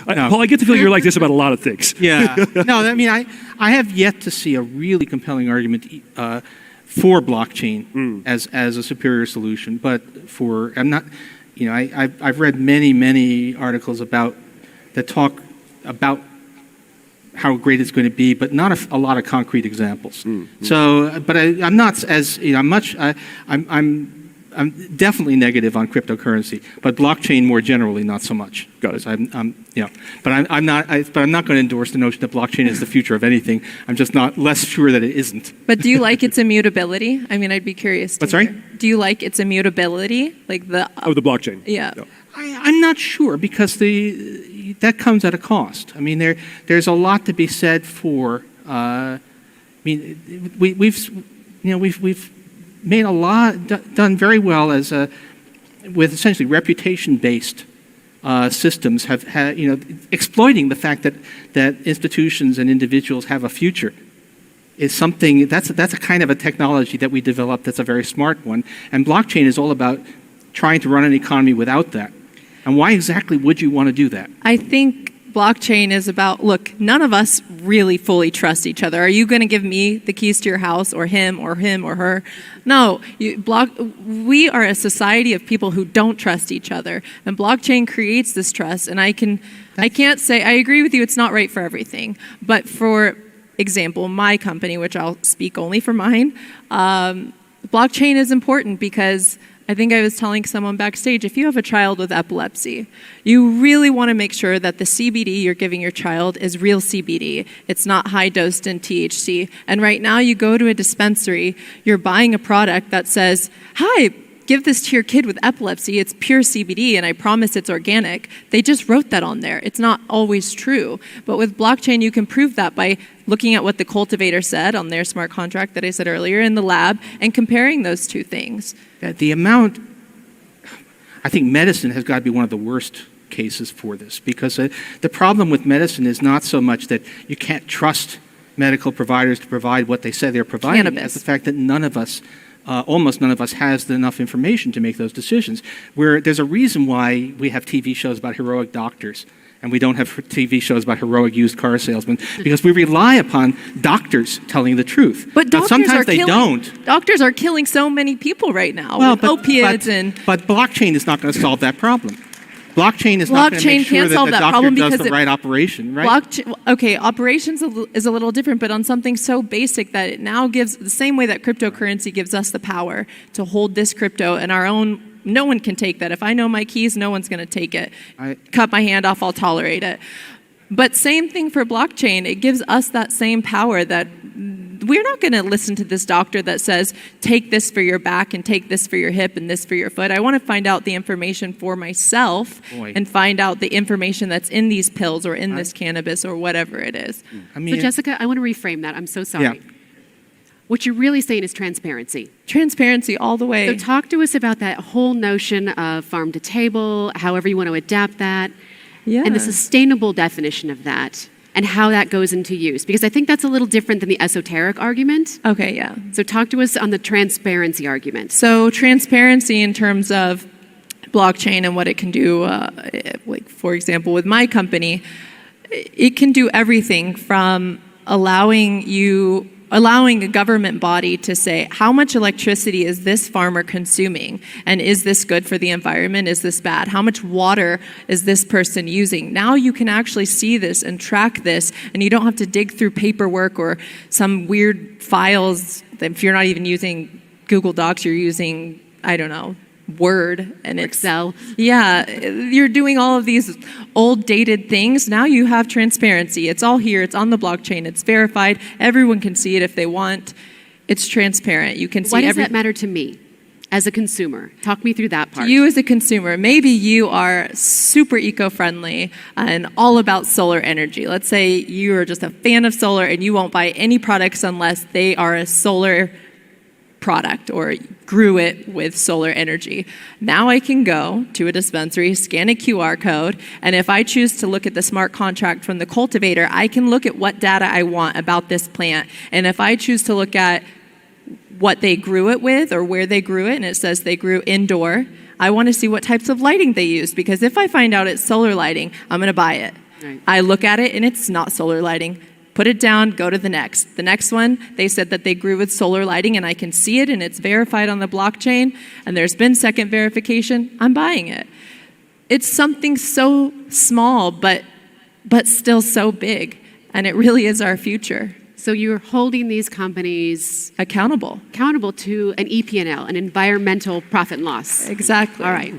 No. Paul, I get the feeling you're like this about a lot of things. Yeah. No, I mean, I have yet to see a really compelling argument for blockchain as a superior solution. But I'm not, I've read many articles that talk about how great it's going to be, but not a lot of concrete examples. So, but I'm not as, I'm definitely negative on cryptocurrency, but blockchain more generally, not so much. Got it. But I'm not going to endorse the notion that blockchain is the future of anything. I'm just less sure that it isn't. But do you like its immutability? I mean, I'd be curious. What's sorry? Do you like its immutability, like the? Oh, the blockchain. Yeah. No. I'm not sure because that comes at a cost. I mean, there's a lot to be said for. We've made a lot, done very well with essentially reputation-based systems have exploiting the fact that institutions and individuals have a future is something that's a kind of a technology that we developed that's a very smart one. And blockchain is all about trying to run an economy without that. And why exactly would you want to do that? I think blockchain is about, look, none of us really fully trust each other. Are you going to give me the keys to your house or him or her? No, we are a society of people who don't trust each other. And blockchain creates this trust. And I can't say, I agree with you, it's not right for everything. But for example, my company, which I'll speak only for mine, blockchain is important because I think I was telling someone backstage, if you have a child with epilepsy, you really want to make sure that the CBD you're giving your child is real CBD. It's not high dosed in THC. And right now you go to a dispensary, you're buying a product that says, hi, give this to your kid with epilepsy. It's pure CBD and I promise it's organic. They just wrote that on there. It's not always true. But with blockchain, you can prove that by looking at what the cultivator said on their smart contract that I said earlier in the lab and comparing those two things. The amount, I think medicine has got to be one of the worst cases for this because the problem with medicine is not so much that you can't trust medical providers to provide what they say they're providing, Cannabis. as the fact that almost none of us has enough information to make those decisions. There's a reason why we have TV shows about heroic doctors and we don't have TV shows about heroic used car salesmen because we rely upon doctors telling the truth. But now, sometimes they don't. Doctors are killing so many people right now with opiates and... But blockchain is not going to solve that problem. Blockchain is not going to make sure that the doctor does the right operation, right? Operations is a little different, but on something so basic that it now gives, the same way that cryptocurrency gives us the power to hold this crypto in our own, no one can take that. If I know my keys, no one's going to take it. Cut my hand off, I'll tolerate it. But same thing for blockchain. It gives us that same power that we're not going to listen to this doctor that says, take this for your back and take this for your hip and this for your foot. I want to find out the information for myself and find out the information that's in these pills or in this cannabis or whatever it is. So Jessica, I want to reframe that. I'm so sorry. Yeah. What you're really saying is transparency. Transparency all the way. So talk to us about that whole notion of farm to table, however you want to adapt that, and the sustainable definition of that. And how that goes into use. Because I think that's a little different than the esoteric argument. Okay, yeah. So talk to us on the transparency argument. So transparency in terms of blockchain and what it can do, like for example, with my company, it can do everything from allowing a government body to say, how much electricity is this farmer consuming? And is this good for the environment? Is this bad? How much water is this person using? Now you can actually see this and track this, and you don't have to dig through paperwork or some weird files. If you're not even using Google Docs, you're using, I don't know, Word and Excel. Yeah, you're doing all of these old dated things. Now you have transparency. It's all here. It's on the blockchain. It's verified. Everyone can see it if they want. It's transparent. You can see. Why does that matter to me as a consumer? Talk me through that part. You as a consumer, maybe you are super eco-friendly and all about solar energy. Let's say you are just a fan of solar and you won't buy any products unless they are a solar product or grew it with solar energy. Now I can go to a dispensary, scan a QR code, and if I choose to look at the smart contract from the cultivator, I can look at what data I want about this plant. And if I choose to look at what they grew it with or where they grew it, and it says they grew indoor, I want to see what types of lighting they used, because if I find out it's solar lighting, I'm going to buy it. Right. I look at it and it's not solar lighting. Put it down, go to the next. The next one, they said that they grew with solar lighting and I can see it and it's verified on the blockchain and there's been second verification. I'm buying it. It's something so small, but still so big. And it really is our future. So you're holding these companies Accountable. accountable to an EPNL, an environmental profit and loss. Exactly. All right.